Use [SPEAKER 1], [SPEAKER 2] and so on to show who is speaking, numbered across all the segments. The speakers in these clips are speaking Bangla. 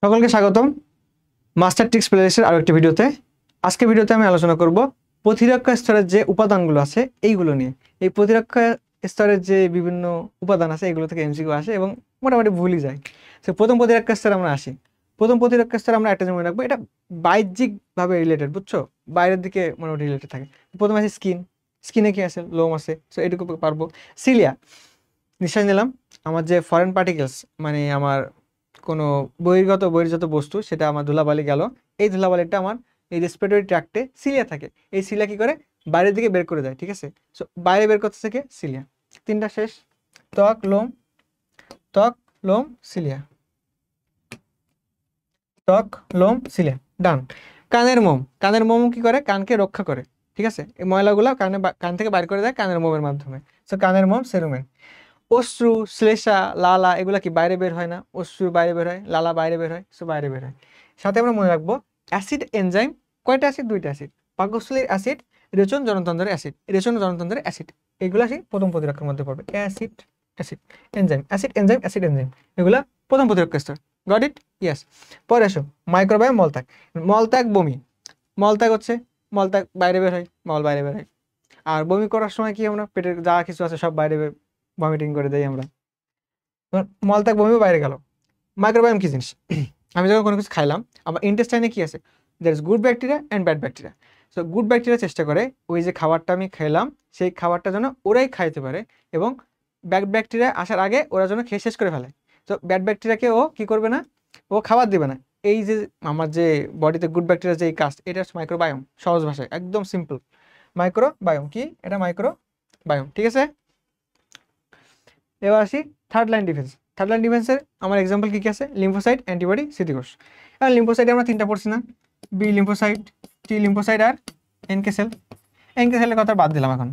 [SPEAKER 1] সকলকে স্বাগতম মাস্টার ট্রিক্স প্লেলিস্টের আরো একটা ভিডিওতে। আজকে ভিডিওতে আমি আলোচনা করব প্রতিরক্ষা স্তরের যে উপাদানগুলো আছে এইগুলো নিয়ে। এই প্রতিরক্ষা স্তরের যে বিভিন্ন উপাদান আছে এগুলো থেকে এমসিকিউ আসে এবং মোটামুটি ভুলই যায়। তো প্রথম প্রতিরক্ষা স্তরে আমরা আসি। প্রথম প্রতিরক্ষা স্তরে আমরা একটা জিনিস মনে রাখবো, এটা বাহ্যিক ভাবে রিলেটেড, বুঝছো? বাইরের দিকে মোটামুটি রিলেটেড থাকে। প্রথমে আছে স্কিন। স্কিনে কি আছে? লোম আছে। সো এটুকু পারবো। সিলিয়া, নিঃশ্বাস নিলাম। আমার যে ফরেন পার্টিকেলস, মানে আমার কোনো বহির্গত বস্তু, সেটা আমার ধুলাবালি গেল। এই ধুলাবালিটা আমার এই রেসপিরেটরি ট্র্যাক্টে সিলিয়া থাকে। এই সিলিয়া কি করে? বাইরের দিকে বের করে দেয়, ঠিক আছে? সো বাইরে বের করতে থাকে সিলিয়া। তিনটা শেষ। ত্বক, লোম, ত্বক, লোম, সিলিয়া। ত্বক, লোম, সিলিয়া, ডান। কানের মোম। কানের মোম কি করে? কানকে রক্ষা করে, ঠিক আছে? এই ময়লাগুলো কান থেকে বাইর করে দেয় কানের মোমের মাধ্যমে। সো কানের মোম সেরুমেন। অশ্রু, শ্লেষা, লালা এগুলা কি বাইরে বের হয় না? অশ্রু বাইরে বের হয়, লালা বাইরে বের হয়, সো বাইরে বের হয়। সাথে আমরা মনে রাখবো অ্যাসিড এনজাইম। কয়টা অ্যাসিড? দুইটা অ্যাসিড। পাকস্থলীর অ্যাসিড, রেচন জনতন্ত্রের অ্যাসিড। রেচন জনতন্ত্রের অ্যাসিড এগুলো আসি প্রথম প্রতিরক্ষার মধ্যে পড়বে। Acid, acid, enzyme, acid enzyme, acid enzyme, এগুলা প্রথম প্রতিরক্ষা স্তর। Got it? ইয়েস। পরে আসো মাইক্রোবায়োম, মলত্যাগ। মলত্যাগ, বমি। মলত্যাগ হচ্ছে মলত্যাগ বাইরে বের হয়, মল বাইরে বের হয়। আর বমি করার সময় কি আমরা পেটের যা কিছু আছে সব বাইরে ভমিটিং করে দেই আমরা। মলত্যাগ, বমি বাইরে গেল। মাইক্রোবায়োম কি জিনিস? আমি যখন কোনো কিছু খাইলাম, আমার ইন্টেস্টাইনে কি আছে? There is good bacteria and bad bacteria. So good bacteria চেষ্টা করে ওই যে খাবারটা আমি খেলাম সেই খাবারটা যেন ওরাই খাইতে পারে, এবং ব্যাড ব্যাকটেরিয়া আসার আগে ওরা যেন খেয়ে শেষ করে ফেলে। তো ব্যাড ব্যাকটেরিয়াকে ও কি করবে না? ও খাবার দিবে না। এই যে আমার যে বডিতে গুড ব্যাকটেরিয়া যে কাজ, এটা হচ্ছে মাইক্রোবায়োম। সহজ ভাষায় একদম সিম্পল। মাইক্রোবায়োম কি? এটা মাইক্রোবায়োম, ঠিক আছে? এবার আসি third line defence. Third line ডিফেন্সের আমার এক্সাম্পল কি কি আছে? লিম্ফোসাইট, অ্যান্টিবডি, স্মৃতিকোষ। এবার লিম্ফোসাইট আমরা তিনটা পড়ছি না? বি লিম্ফোসাইট, টি লিম্ফোসাইট আর এনকে সেল। এনকে সেলের কথা বাদ দিলাম এখন।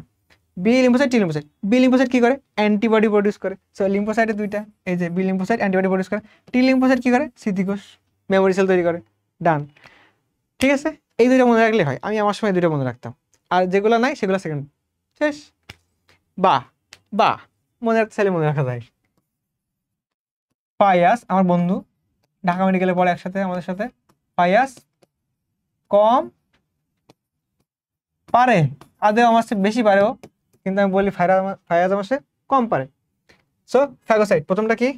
[SPEAKER 1] B lymphocyte, T lymphocyte. B lymphocyte কি করে? অ্যান্টিবডি প্রডিউস করে। সো লিম্ফোসাইটে দুইটা, এই যে বি লিম্ফোসাইট অ্যান্টিবডি প্রডিউস করে। টি লিম্ফোসাইট কি করে? স্মৃতিকোষ, মেমোরি সেল তৈরি করে। ডান, ঠিক আছে? এই দুইটা মনে রাখলে হয়। আমি আমার সময় দুইটা মনে রাখতাম, আর যেগুলো নাই সেগুলো সেকেন্ড। শেষ। বাহ বাহ, মনে রাখতে চাইলে মনে রাখা যায়। ফায়াস আমার বন্ধু, ঢাকা মেডিকেলে পড়ে একসাথে আমাদের সাথে। ফায়াস কম পারে, আদেও আমার চেয়ে বেশি পারেও, কিন্তু আমি বলি ফায়াজ আমার চেয়ে কম পারে। সো ফ্যাগোসাইট প্রথমটা কি?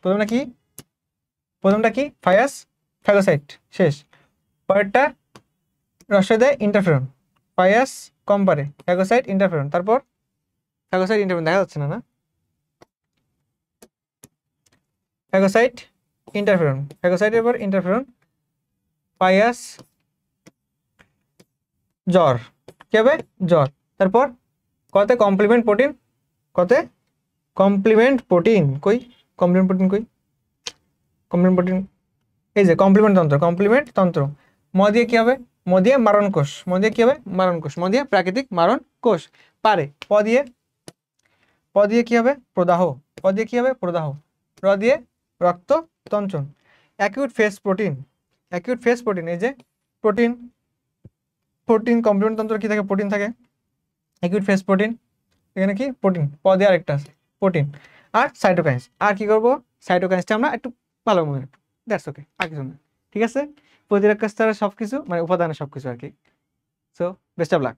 [SPEAKER 1] প্রথমটা কি? প্রথমটা কি? ফায়াস, ফ্যাগোসাইট। শেষ। পরেরটা রসে দেয় ইন্টারফেরন। ফায়াস কম পারে, ফ্যাগোসাইট, ইন্টারফেরন। তারপর ফ্যাগোসাইট, ইন্টারফেরন দেখা যাচ্ছে না না? ফ্যাগোসাইট, ইন্টারফেরন, ফ্যাগোসাইটের পর ইন্টারফেরন, ফায়াস, জ্বর। কি হবে? জ্বর। তারপর কতে? Complement protein. কতে? Complement protein. কই কমপ্লিমেন্ট প্রোটিন? কই কমপ্লিমেন্ট প্রোটিন? এই যে কমপ্লিমেন্ট তন্ত্র, কমপ্লিমেন্ট তন্ত্র। ম দিয়ে কি হবে? ম দিয়ে মারণ কোষ। ম দিয়ে কি হবে? মারণ কোষ। ম দিয়ে প্রাকৃতিক মারণ কোষ। পারে। প দিয়ে, প দিয়ে কি হবে? প্রদাহ। প দিয়ে কি হবে? প্রদাহ। র দিয়ে রক্ত তঞ্চন। Acute phase protein. Acute phase protein, এই যে প্রোটিন। প্রোটিন কমপ্লিমেন্ট তন্ত্র কি থাকে? প্রোটিন থাকে। অ্যাকিউট ফেস প্রোটিন, এখানে কি? প্রোটিন। পদে আরেকটা আছে প্রোটিন। আর সাইটোকাইন্স। আর কি করবো? সাইটোকাইন্সটা আমরা একটু ভালো মনে রাখবো। দ্যাটস ওকে, আর কিছু না। ঠিক আছে? প্রতিরক্ষা স্তরের সবকিছু, মানে উপাদানের সবকিছু আর কি। So best of luck.